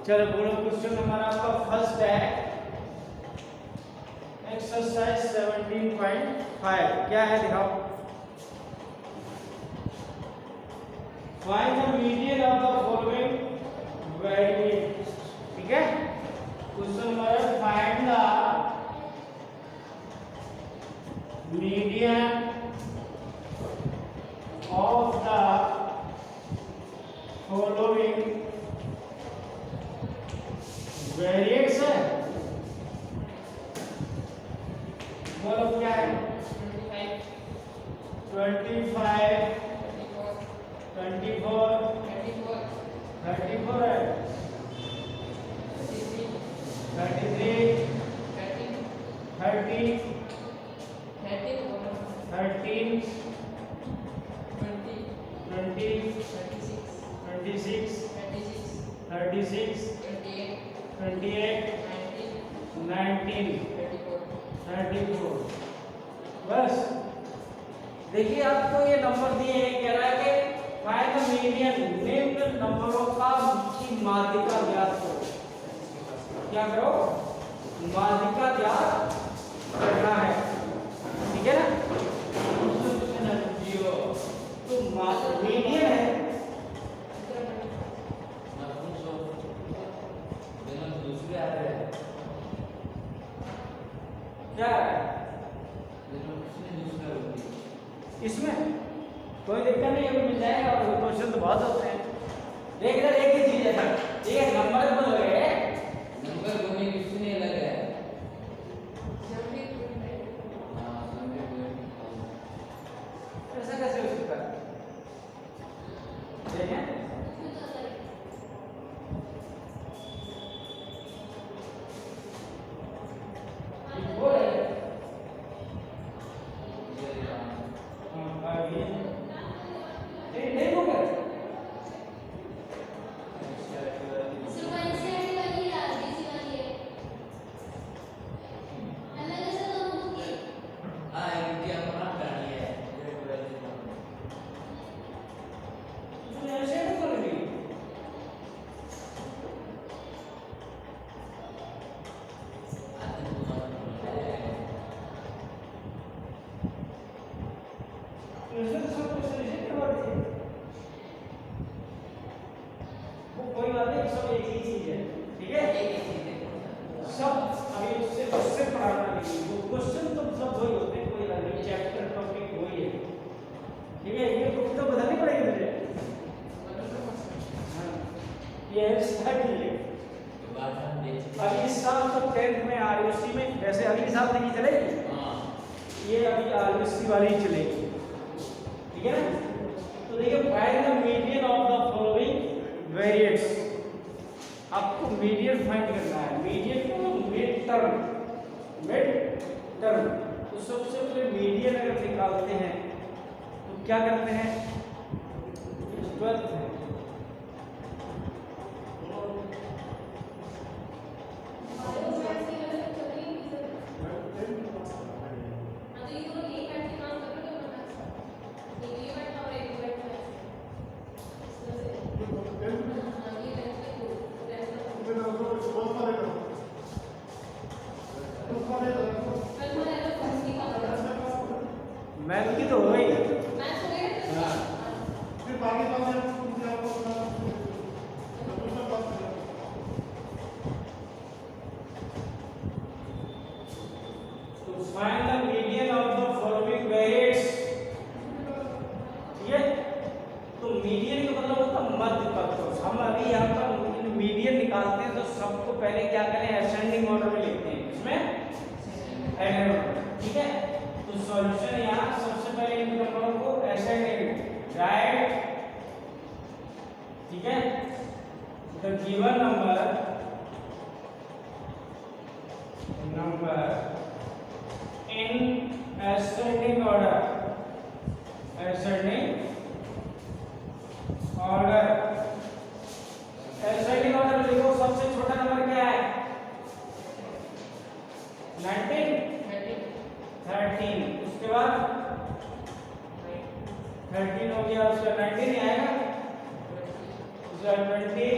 चलो बोलो question number आपका फर्स्ट है एक्सरसाइज 17.5 क्या है दिखाओ। Find the median of the following variables. ठीक है, question number find the median of the following variates है। बोलो क्या है? 25 24 34 है 33 30 13 20 26 36 28 19 34। बस देखिए आपको ये नंबर दिए हैं, कह रहा है कि फाइंड द मीडियन निम्न नंबरों का की माध्यिका ज्ञात करो। क्या करो? माध्यिका ज्ञात करना है। ठीक है ना? तो मीडियन है क्या है इसमें? कोई दिक्कत नहीं है, मिल जाएगा। और क्वेश्चन तो बहुत होते हैं। देख इधर एक ही चीज है सर, ठीक है, नंबर बोल रहे हैं, नंबर बोलने की कुछ नहीं अलग है। ऐसा कैसे हो सकता है? देखें कोई बात नहीं, सब एक ही चीज है। ठीक है, एक ही चीज है सब। अभी उससे पढ़ाना नहीं, वो क्वेश्चन तो सब वही होते हैं, कोई नहीं, चैप्टर टॉपिक वही है। ठीक है, ये बुक तो बदलनी पड़ेगी मुझे। हाँ, ये स्टार्ट ही है। अभी इस साल तो 10th में आरयूसी में, वैसे अगले साल नहीं चलेगी। ये अभी आरयूसी वाली ही चलेगी। ठीक है ना? तो देखिए find the median of the following variates. आपको मीडियन फाइंड करना है। मीडियन को मिड टर्म तो सबसे पहले मीडियन अगर निकालते हैं तो क्या करते हैं? 12 है मैं की तो हो गई। तो find the median of the following variates. ठीक है, तो मीडियन का मतलब होता है मध्य तत्व। हम अभी यहाँ पर मीडियन निकालते हैं तो सबको पहले क्या करें? असेंडिंग ऑर्डर में लिखते हैं। इसमें ठीक है, तो सॉल्यूशन यहाँ सबसे पहले इन नंबरों को असेंडिंग राइट। ठीक है, the given number in ascending order ascending order में देखो सबसे छोटा नंबर क्या है? 19 13। उसके बाद 13 हो गया, उसका 19 ही आएगा, उसका 20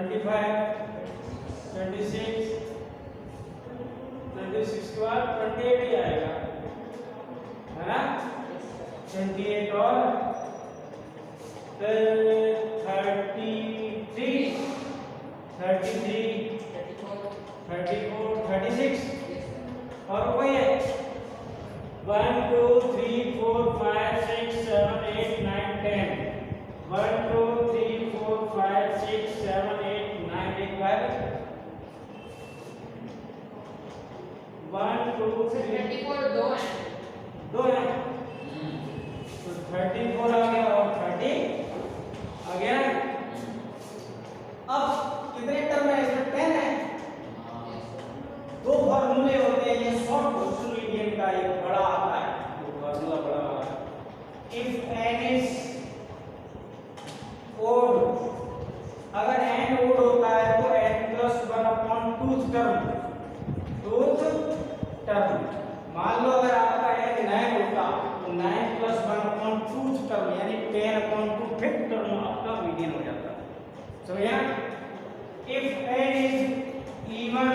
26 के बाद 28 ही आएगा, है ना? 28 और फिर 33, 34, 36 और वही है 1 2 3 4 5 6 7 8 9 10 1 2 3 4 5 6 7 8 9 एक बार 1 2 3 34 दो है तो 34 आ गया और 30 आ गया। अब कितने टर्म है इसमें? 10 है। दो फॉर्मूले होते हैं, ये शॉर्ट क्वेश्चन मीडियम का एक बड़ा आता है, वो फॉर्मूला बड़ा आता है। इफ n इज ओड, अगर n ओड होता है तो n + 1/2 टर्म। मान लो अगर आपका n 9 होता तो 9 + 1/2 टर्म यानी 10/2 फिफ्थ टर्म आपका मीडियन हो जाता। समझे ना? इफ n इज इवन,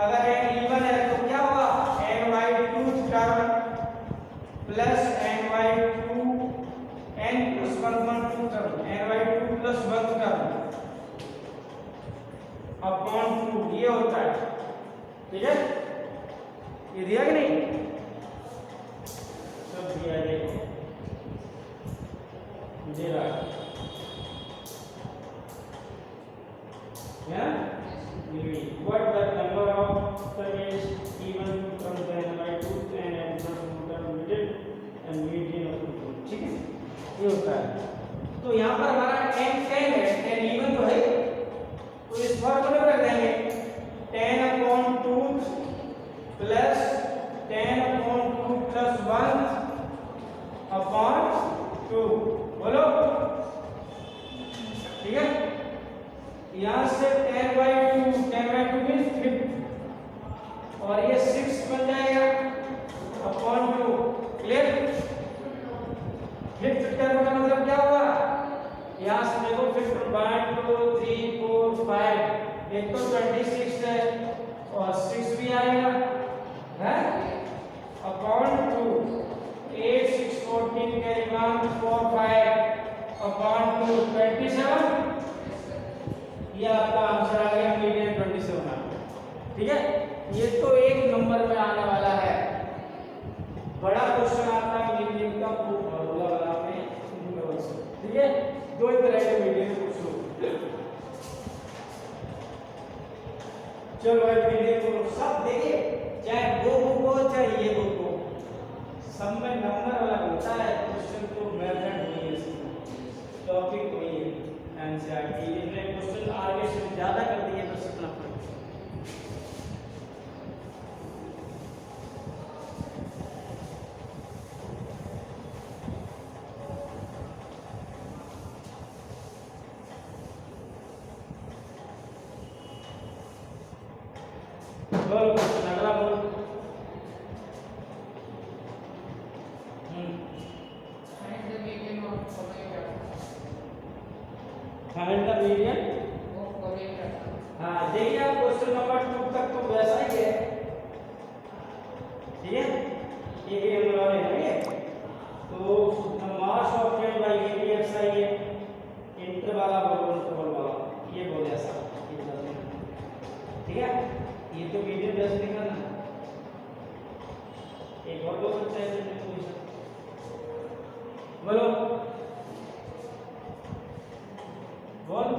अगर n इवन है तो क्या होगा? n/2 term plus n/2 n + 1/2 term, n/2 + 1 term upon 2 ये होता है। ठीक है, ये दिया कि नहीं? सब दिया, देखो दे रहा है what the number of term is even from the n/2 and n + 1 term middle and median of 2। ठीक है, ये होता है। तो यहाँ पर हमारा n 10 है, n इवन तो है, तो इस फॉर्मूले में रख देंगे 10/2 प्लस 10/2 + 1/2। बोलो, ठीक है? यहाँ से 10/2 मीन्स 5 और ये 6 बन जाएगा अपॉन 2। क्लियर? फिफ्थ टर्म का मतलब क्या होगा? यहाँ से देखो फिफ्थ 1 2 3 4 5, एक तो 26 है और 6 भी आएगा, है अपॉन 2। 8 6 14 carry 1 4 5 upon 2 27। ये आपका आंसर आ गया, मीडियन 27 आ गया। ठीक है, ये तो एक नंबर में आने वाला है। बड़ा क्वेश्चन आता है मीडियन का, वो फॉर्मूला बनाते हैं। ठीक है, दो ही तरह के मीडियन पूछ लो। चलो मीडियन को सब देखिए, चाहे वो बुक हो चाहे ये बुक हो, सब में नंबर अलग होता है। क्वेश्चन को मेथड नहीं है, टॉपिक वही है। एनसीईआरटी ने क्वेश्चन आगे से ज्यादा कर दिए तो सीखना पड़ेगा। बोल अगला बोल। Find the median of median. हाँ, देखिए आप क्वेश्चन नंबर 2 तक तो वैसा ही है। ठीक है, ये हम लोग लेंगे तो mass of friend by ABXI है, इंटर वाला बोल वाला ये बोल ऐसा। ठीक है, ये तो मीडियन बेस लिखा ना। एक और बोल सकते हैं बोलो बोल।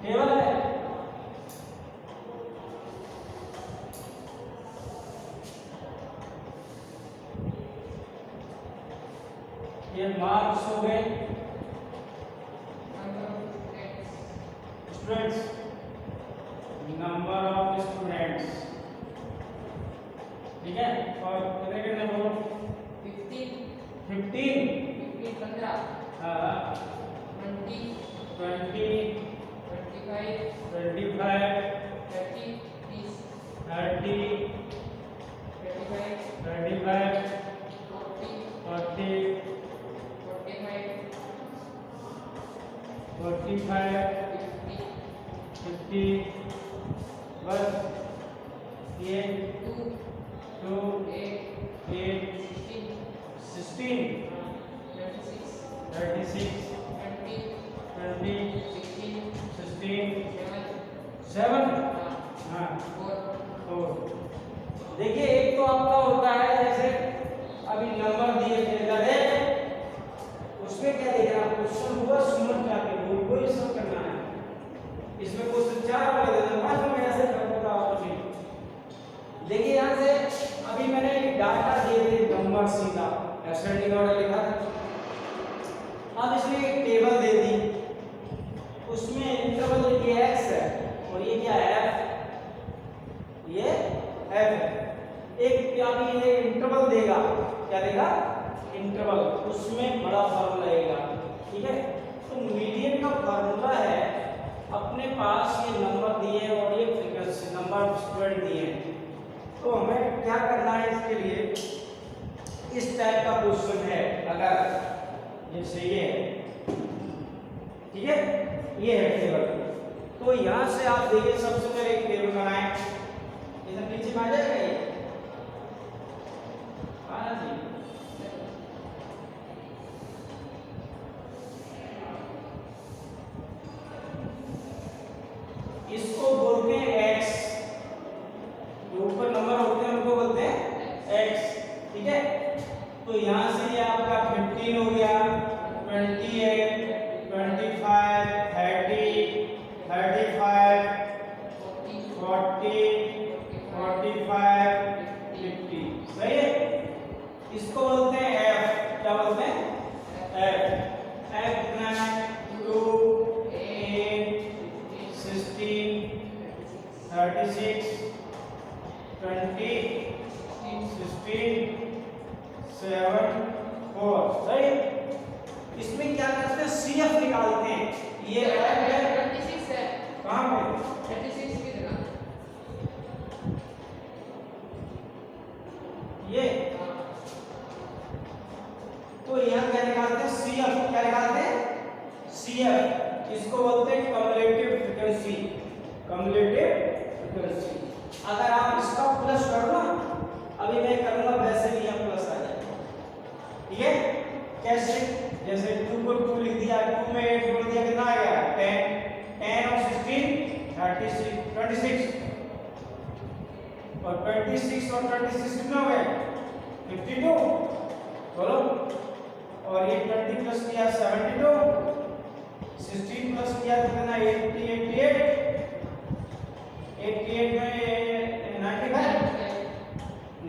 टेबल है, ये मार्क्स हो गए स्टूडेंट्स, नंबर ऑफ स्टूडेंट्स। ठीक है, और कितने कितने बोलो? 15 15 हाँ 20 25 25 30 35 40 40 1 ये 2 8 16 36 20 16 7 हाँ 4। देखिए एक तो आपका होता है जैसे अभी नंबर दिए थे लगे उसमें क्या देगा क्वेश्चन हुआ समझ जाके वो ही सब करना है। इसमें क्वेश्चन 4 वाले दे दो 5 में ऐसे करता आप जी। देखिए यहाँ से अभी मैंने डाटा दिए थे नंबर सीधा असेंडिंग ऑर्डर लिखा था। अब इसमें एक टेबल दे दी उसमें इंटरवल ये x है और ये क्या है f, ये f है। एक अभी ये इंटरवल देगा क्या देगा इंटरवल उसमें बड़ा फार्मूला आएगा ठीक है। तो मीडियन का फार्मूला है अपने पास ये नंबर दिए और ये फ्रीक्वेंसी नंबर स्टूडेंट दिए तो हमें क्या करना है इसके लिए इस टाइप का क्वेश्चन है अगर जैसे ये ठीक है ये है टेबल तो यहां से आप देखिए सबसे पहले एक टेबल बनाएं इधर नीचे में आ जाएगा ये जी इसको बोलते हैं x जो ऊपर नंबर होते हैं उनको बोलते हैं x ठीक है। तो यहां से ये आपका 15 हो गया 28 25 30 35 40 45 50 सही है। इसको बोलते हैं f क्या बोलते हैं f f कितना है 2 8 16 36 20 16 7 4 सही। इसमें क्या करते हैं CF निकालते हैं ये f है 26 है कहां पे 36 की जगह ये तो यहाँ क्या निकालते हैं CF क्या निकालते हैं CF इसको बोलते हैं कम्युलेटिव फ्रीक्वेंसी अगर आप इसका प्लस करो ना अभी मैं करूंगा वैसे भी यहाँ प्लस आ जाएगा ठीक है। कैसे जैसे 2 को 2 लिख दिया 2 में 8 जोड़ दिया कितना आ गया 10 10 और 16 26 और 26 और 26 कितना हो गया 52 बोलो और ये 20 प्लस किया 72 16 प्लस किया तो कितना 88 में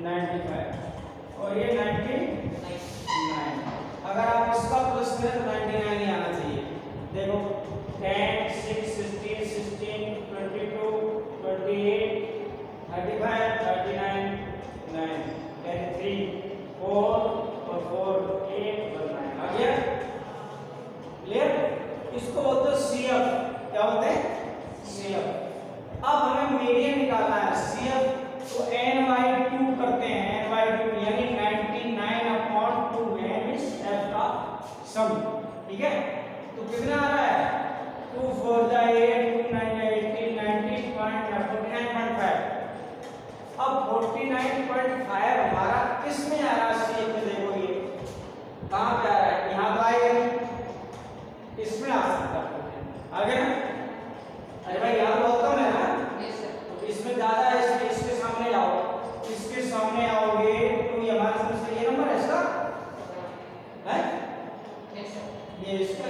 95 और ये 99 अगर आप इसका प्लस करें तो 99 ही आना चाहिए। देखो 10 6 16 16 22 28 35 39 9 3 4 और 4 8 और 9 आ गया क्लियर। इसको बोलते हैं CF क्या बोलते हैं CF। अब हमें मीडियन निकालना है CF तो n/2 करते हैं n/2 यानी 99/2 n इस f का सम ठीक है। तो कितना आ रहा है 2 4 8 2 9 18 49.5 अब 49.5 हमारा किस में आ रहा है CF में देखो ये कहां पे आ रहा है यहां पे आएगा इसमें आ सकता है आगे ना अरे भाई यहां बहुत कम है ना इसमें ज्यादा है इसलिए इसके सामने आओ इसके सामने आओगे तो ये हमारे समझ ये नंबर है इसका है ये इसका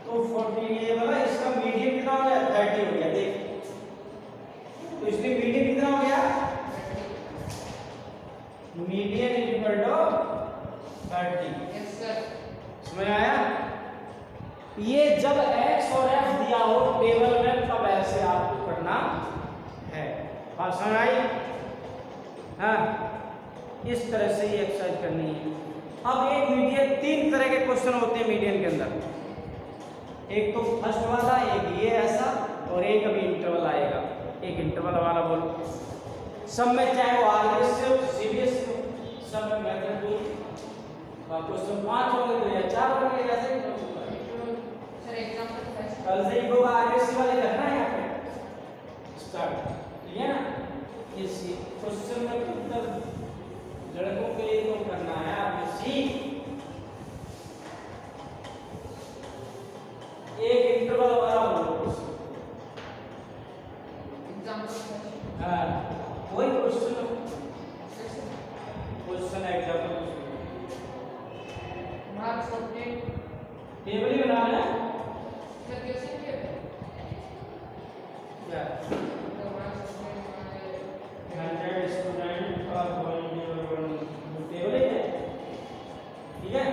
तो 40 ये वाला इसका मीडियन कितना हो गया 30 हो गया देख तो इसलिए मीडियन कितना हो गया median equal to 30 yes sir समझ आया। ये जब x और f दिया हो टेबल में तब ऐसे आपको करना है बात समझ आई हाँ इस तरह से ये एक्सरसाइज करनी है। अब एक मीडियन 3 तरह के क्वेश्चन होते हैं मीडियन के अंदर एक तो फर्स्ट वाला एक ये ऐसा और एक अभी इंटरवल आएगा एक इंटरवल वाला बोलो सब में चाहे वो आरबीएस से हो सीबीएस से हो सब में मेथड क्वेश्चन 5 होंगे तो या 4 होंगे जैसे सर एग्जांपल कल से ही लोग आरएससी वाले करना है यहाँ पे स्टार्ट, ठीक है ना। इस क्वेश्चन में उत्तर लड़कों के लिए तो करना है आरएससी। एक इंटरवल वाला बोलो एग्जांपल हाँ वही क्वेश्चन एग्जाम्पल मार्क्स अपने टेबल ही बनाना है सर कैसे किया क्या तो मार्क्स अपने 100 स्टूडेंट का टेबल है, ठीक है।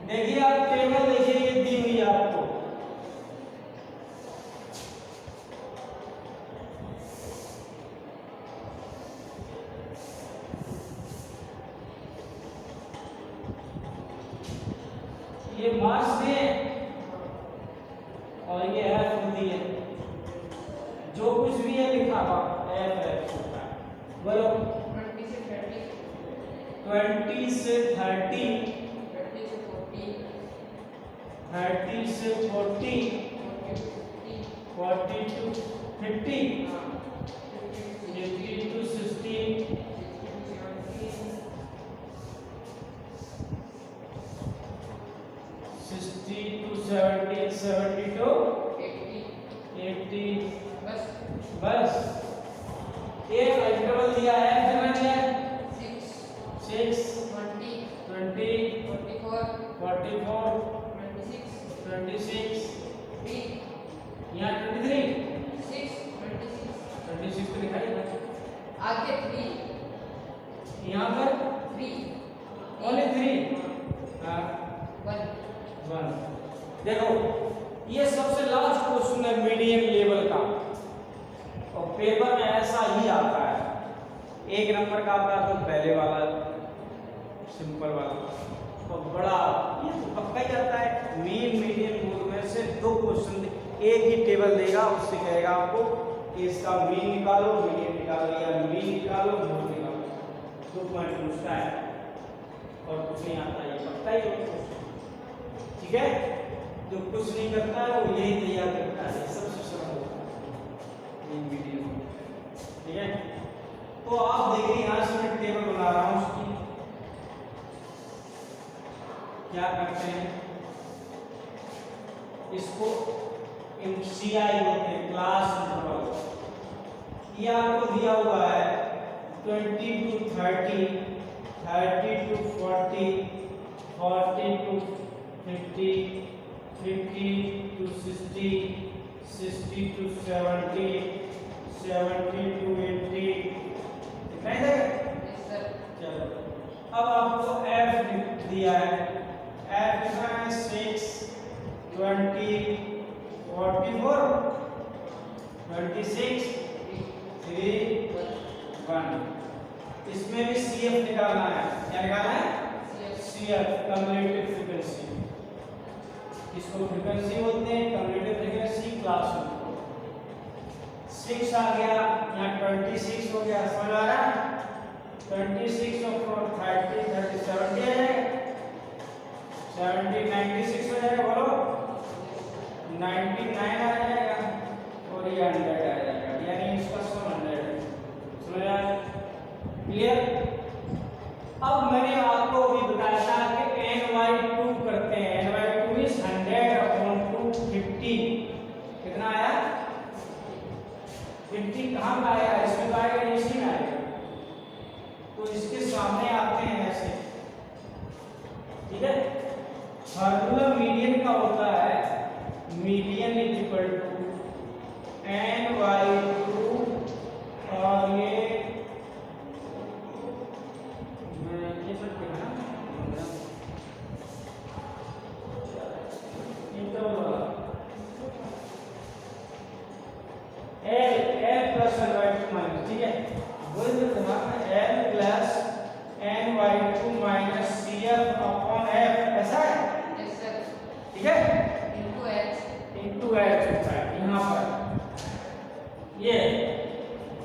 देखिए आप टेबल देखिए ये दी हुई है आपको, ये मार्क्स दिए और ये एफ दिए, जो कुछ भी है लिखा हुआ एफ होता है। बोलो 20 से 30 20 से 30 30 से 40 30 से 40 40 to 50 हाँ 50 to 60 60 to 70 70 to 80 बस बस एक इंटरवल दिया है, कितना दिया है 6 6 20 20 44 44 26 26 3 यहाँ 23 6 26 तो लिखा है आगे 3 यहाँ पर 3 ओनली 3 हाँ 1 1। देखो ये सबसे लास्ट क्वेश्चन है मीडियम लेवल का और पेपर में ऐसा ही आता है। एक नंबर का आता है तो पहले वाला सिंपल वाला तो बड़ा ये तो पक्का ही आता है। मेन मीडियम बोर्ड में से 2 क्वेश्चन एक ही टेबल देगा, उससे कहेगा आपको कि इसका मीन निकालो मीडियम निकालो या मीन निकालो मोड निकालो, 2 पॉइंट पूछता है और कुछ नहीं आता, ये पक्का ही है, ठीक है। जो कुछ नहीं करता है वो यही तैयार करता है, सबसे सरल होता है इन वीडियो में, ठीक है। तो आप देखिए यहाँ से मैं टेबल बना रहा हूँ उसकी, क्या करते हैं इसको CI होते हैं क्लास इंटरवल। ये आपको दिया हुआ है 20 to 30 30 to 40 40 to 50 50 to 60 60 to 70 70 to 80 कितना है यस सर चलो अब आपको F दिया है, F कितना है 6 20 44 26 3 1। इसमें भी CF निकालना है, क्या निकालना है CF कम्युलेटिव फ्रीक्वेंसी, इसको फ्रीक्वेंसी बोलते हैं कम्युलेटिव फ्रीक्वेंसी क्लास 6 आ गया यहाँ 26 हो गया, समझ आ रहा है 26 और 30 30 70 है 70 96 हो जाएगा, बोलो 99 आ जाएगा और ये 100 आ जाएगा, यानी इसका सम 100 है, समझ आ रहा है क्लियर। अब मैंने आपको अभी बताया था कि ny2 करते हैं, ny2 is 100/250 कितना आया 50 कहाँ का आया, इसमें तो आएगा इसी में आएगा, तो इसके सामने आते हैं ऐसे, ठीक है। फार्मूला मीडियन का होता है median is equal to ny2 और ये सब क्या है ना इंटरवल वाला L प्लस ny2 माइनस, ठीक है वही जो दिमाग में L plus ny2 minus CF upon F ऐसा है, यस सर ठीक है इनटू h इनटू H होता है यहाँ पर ये,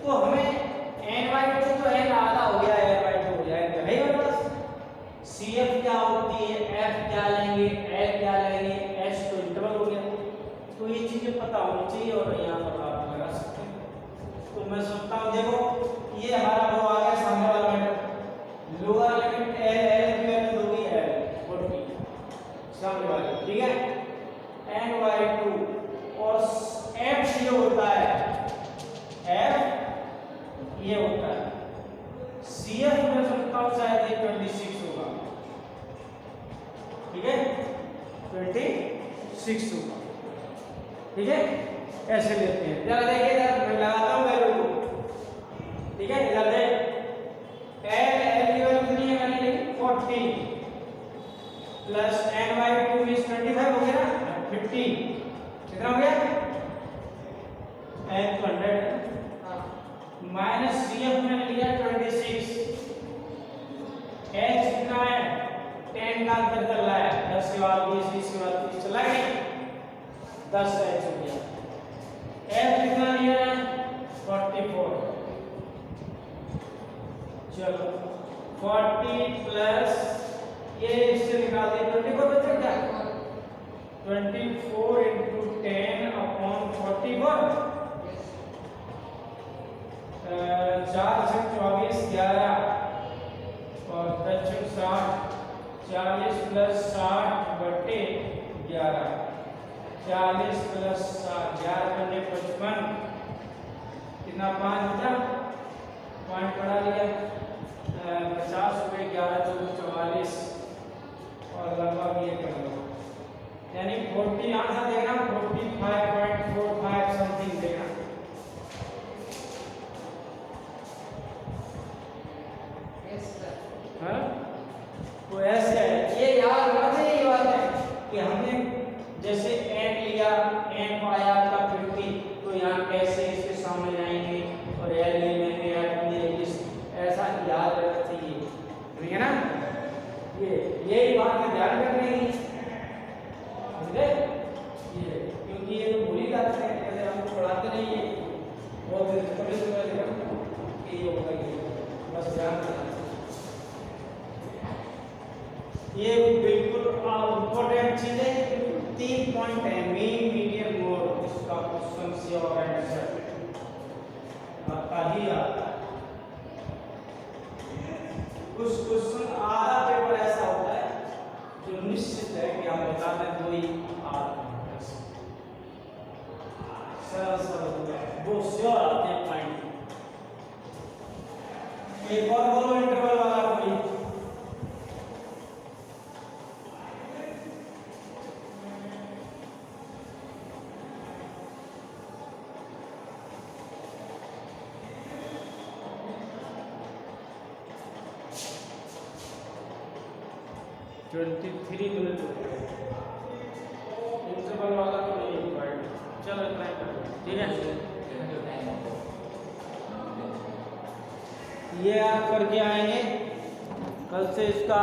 तो हमें ny2 तो L आधा हो गया ny2 हो जाएगा, है मेरे पास CF क्या होती है, F क्या लेंगे L क्या लेंगे, H तो इंटरवल हो गया, तो ये चीजें पता होनी चाहिए और यहाँ पर आप लगा सकते हैं। तो मैं सोचता हूँ देखो ये हमारा वो आ गया सामने वाला मेथड, लोअर लिमिट एल की वैल्यू होगी एल 40 सामने वाली, ठीक है, n/2 और f ये होता है, f ये होता है, cf में सोचता हूँ शायद ये 26 होगा, ठीक है, 26 होगा, ठीक है, ऐसे लेते हैं। जरा देखिए इधर मैं लगाता हूँ वैल्यू को, ठीक है, इधर देख एल की वैल्यू कितनी है मैंने लिखी 40 प्लस n/2 इज 25 हो गया ना, 50 कितना हो गया n 100 माइनस cf मैंने लिया 26, h कितना है 10 का अंतर चल रहा है, 10 के बाद 20 20 के बाद 30 चला गया 10 h हो गया, f कितना लिया है 44, चलो 40 प्लस ये इससे निकाल दिए 24 बचा क्या 24 into 10 upon 44 4 से 24 11 और 10 से 60 40 प्लस 60 बटे 11 40 प्लस 60 11 55 कितना 5 बचा 5 पढ़ा लिया 50 रुपये 11 44 और लगभग ये कर लो यानी 40 आंसर देना 45.45 समथिंग देना। Yes, sir. हाँ तो ऐसे है, ये याद रखना चाहिए, ये बात है कि हमने जैसे n लिया n पाया आपका 50 तो यहाँ कैसे इसके सामने जाएंगे और l ले लेंगे या ऐसा याद रखना चाहिए, ठीक है ना, यही बात में ध्यान रखनी है, समझे ये, क्योंकि ये तो भूल ही जाते हैं, जैसे हम पढ़ाते नहीं है बहुत दिन से कभी सुना देखा कि ये होगा ये, बस ध्यान रखना ये बिल्कुल इम्पोर्टेंट चीज है। 3 पॉइंट है मीन मीडियन मोड, इसका क्वेश्चन से और आंसर आता ही आता है। कुछ क्वेश्चन आधा पेपर ऐसा होता है जो निश्चित है कि हम बता दें तो ही आता है, सरल सरल वो श्योर आते हैं पॉइंट। एक और बोलो इंटरवल वाला कोई, ट्वेंटी 23 मिनट इंटरवल वाला तो नहीं पॉइंट, चलो इतना ही करो, ठीक है, ये आप करके आएंगे कल से इसका